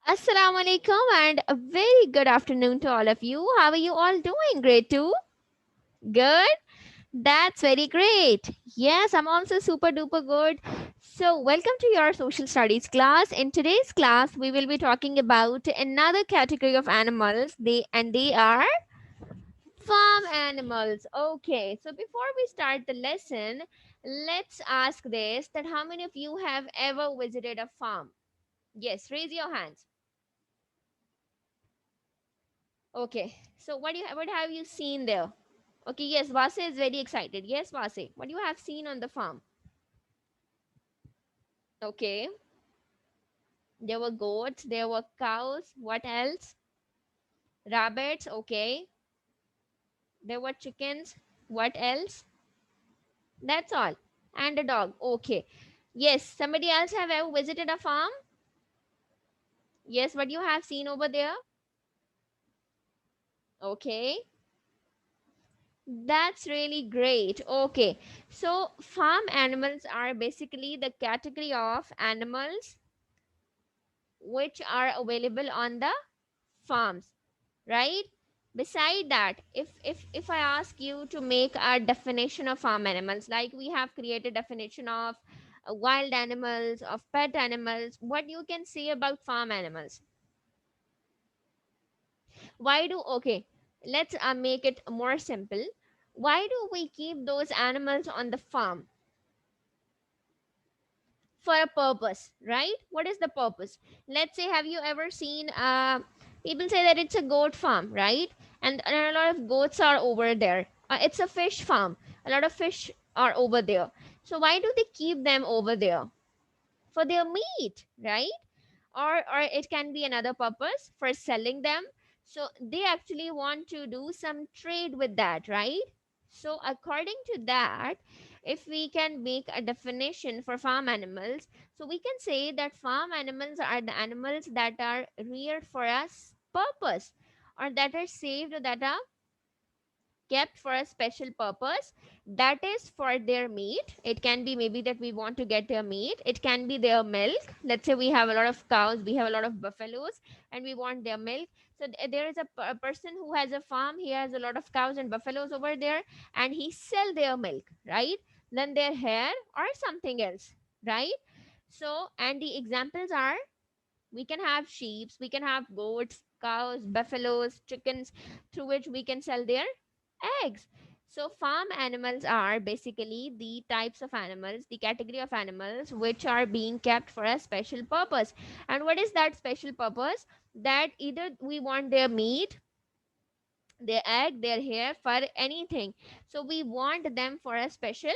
Assalamu alaikum and a very good afternoon to all of you. How are you all doing? Great too? Good? That's very great. Yes, I'm also super duper good. So, welcome to your social studies class. In today's class, we will be talking about another category of animals. They are farm animals. Okay, so before we start the lesson, let's ask this that how many of you have ever visited a farm? Yes, raise your hands. Okay. So what have you seen there? Okay, yes, Vase is very excited. Yes, Vase. What you have seen on the farm? Okay. There were goats, there were cows. What else? Rabbits, okay. There were chickens. What else? That's all. And a dog. Okay. Yes, somebody else have ever visited a farm? Yes, what you have seen over there? Okay. That's really great. Okay. So farm animals are basically the category of animals which are available on the farms, right? Beside that, if I ask you to make a definition of farm animals, like we have created definition of wild animals, of pet animals, what you can say about farm animals? Why do Okay, let's make it more simple. Why do we keep those animals on the farm? For a purpose, right? What is the purpose? Let's say, have you ever seen people say that it's a goat farm, right? And a lot of goats are over there. It's a fish farm. A lot of fish are over there. So why do they keep them over there? For their meat, right? Or it can be another purpose for selling them. So they actually want to do some trade with that, right? So according to that, if we can make a definition for farm animals, so we can say that farm animals are the animals that are reared for us purpose, or that are saved, or that are kept for a special purpose, that is for their meat. It can be maybe that we want to get their meat, it can be their milk. Let's say we have a lot of cows, we have a lot of buffaloes, and we want their milk. So there is a person who has a farm, he has a lot of cows and buffaloes over there, and he sell their milk, right? Then their hair or something else, right? So, and the examples are, we can have sheep, we can have goats, cows, buffaloes, chickens, through which we can sell their eggs. So, farm animals are basically the types of animals, the category of animals which are being kept for a special purpose. And what is that special purpose? That either we want their meat, their egg, their hair, fur, anything. So, we want them for a special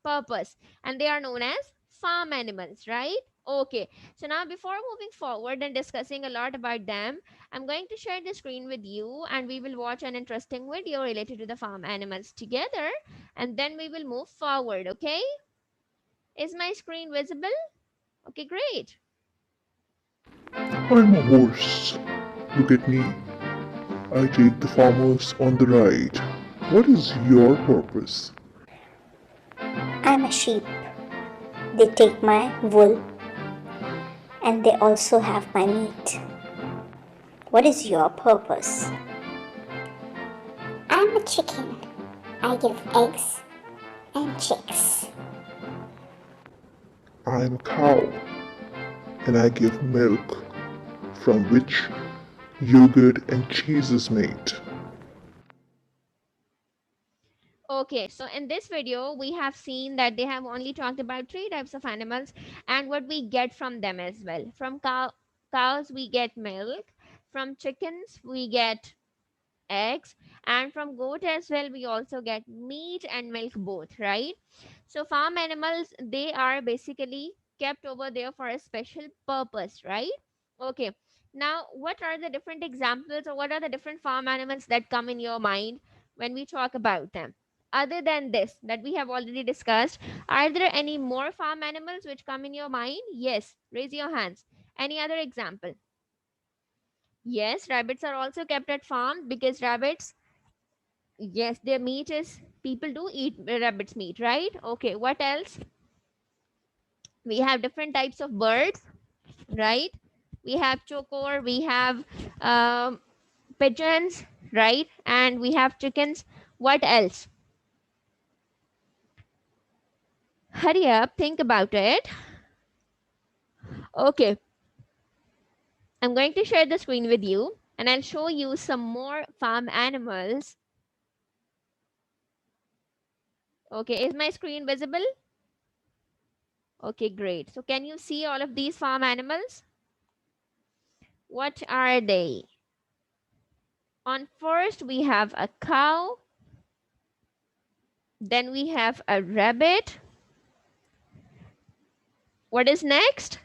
purpose, and they are known as farm animals, right? Okay, so now before moving forward and discussing a lot about them, I'm going to share the screen with you and we will watch an interesting video related to the farm animals together, and then we will move forward. Okay, is my screen visible? Okay, great. I'm a horse. Look at me. I take the farmers on the ride. What is your purpose? I'm a sheep. They take my wool and they also have my meat. What is your purpose? I'm a chicken. I give eggs and chicks. I'm a cow and I give milk from which yogurt and cheese is made. Okay, so in this video, we have seen that they have only talked about three types of animals and what we get from them as well. From cows, we get milk. From chickens, we get eggs. And from goat as well, we also get meat and milk both, right? So, farm animals, they are basically kept over there for a special purpose, right? Okay. Now, what are the different examples or what are the different farm animals that come in your mind when we talk about them? Other than this, that we have already discussed, are there any more farm animals which come in your mind? Yes, raise your hands. Any other example? Yes, rabbits are also kept at farm because rabbits, yes, their meat is, people do eat rabbits' meat, right? Okay, what else? We have different types of birds, right? We have chokor, we have pigeons, right? And we have chickens. What else? Hurry up, think about it. Okay, I'm going to share the screen with you and I'll show you some more farm animals. Okay, is my screen visible? Okay, great. So can you see all of these farm animals? What are they? On first, we have a cow. Then we have a rabbit. What is next?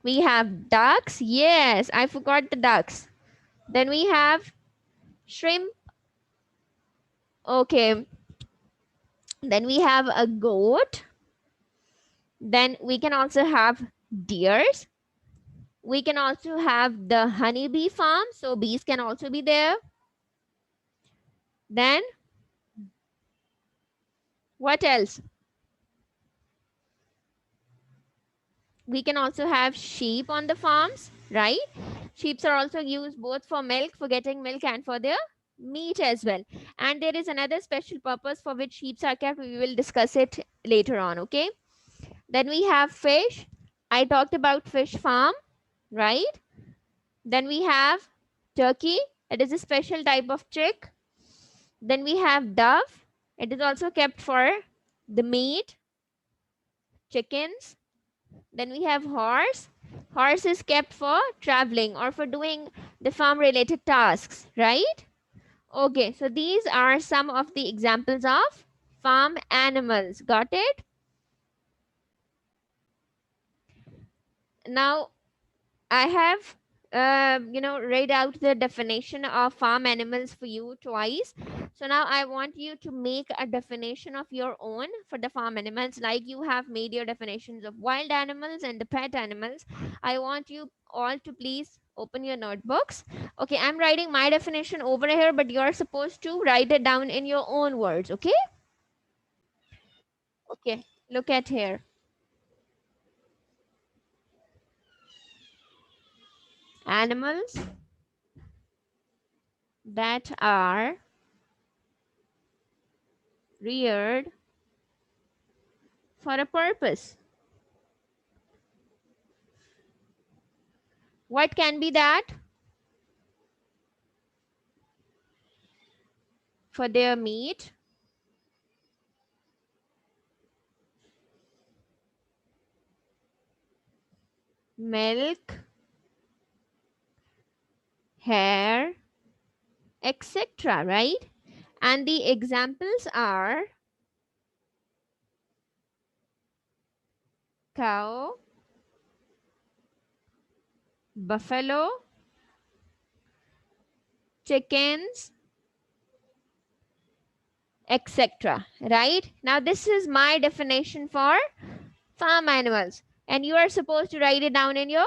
We have ducks. Yes, I forgot the ducks. Then we have shrimp. Okay. Then we have a goat. Then we can also have deers. We can also have the honeybee farm. So bees can also be there. Then what else? We can also have sheep on the farms, right? Sheep are also used both for milk, for getting milk, and for their meat as well. And there is another special purpose for which sheep are kept. We will discuss it later on, okay? Then we have fish. I talked about fish farm, right? Then we have turkey. It is a special type of chick. Then we have dove. It is also kept for the meat, chickens. Then we have horse. Horse is kept for traveling or for doing the farm related tasks, right? Okay, so these are some of the examples of farm animals. Got it? Now, I have, read out the definition of farm animals for you twice. So now I want you to make a definition of your own for the farm animals, like you have made your definitions of wild animals and the pet animals. I want you all to please open your notebooks. Okay, I'm writing my definition over here, but you're supposed to write it down in your own words, okay? Okay, look at here. Animals that are reared for a purpose. What can be that? For their meat, milk, hair, etc. Right? And the examples are cow, buffalo, chickens, etc. Right? Now, this is my definition for farm animals, and you are supposed to write it down in your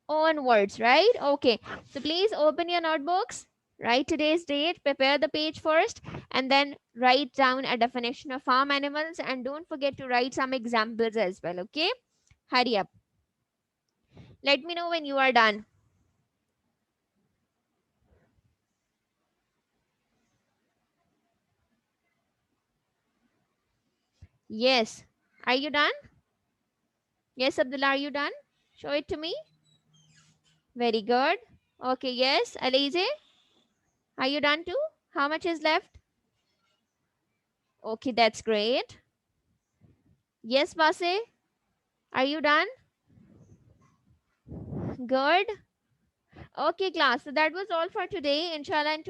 own words, right? Okay, so please open your notebooks, write today's date, prepare the page first, and then write down a definition of farm animals, and don't forget to write some examples as well. Okay, hurry up. Let me know when you are done. Yes, are you done? Yes, Abdullah, are you done? Show it to me. Very good. Okay, yes, Alize, are you done too? How much is left? Okay, that's great. Yes, Base, are you done? Good. Okay, class. So that was all for today. Inshallah, in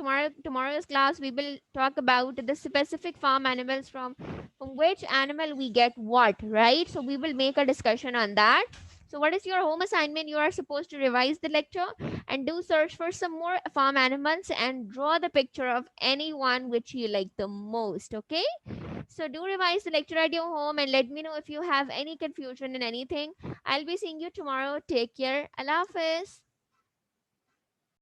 tomorrow's class, we will talk about the specific farm animals from which animal we get what, right? So we will make a discussion on that. So what is your home assignment? You are supposed to revise the lecture and do search for some more farm animals and draw the picture of anyone which you like the most. Okay. So do revise the lecture at your home and let me know if you have any confusion in anything. I'll be seeing you tomorrow. Take care. Allah Hafiz.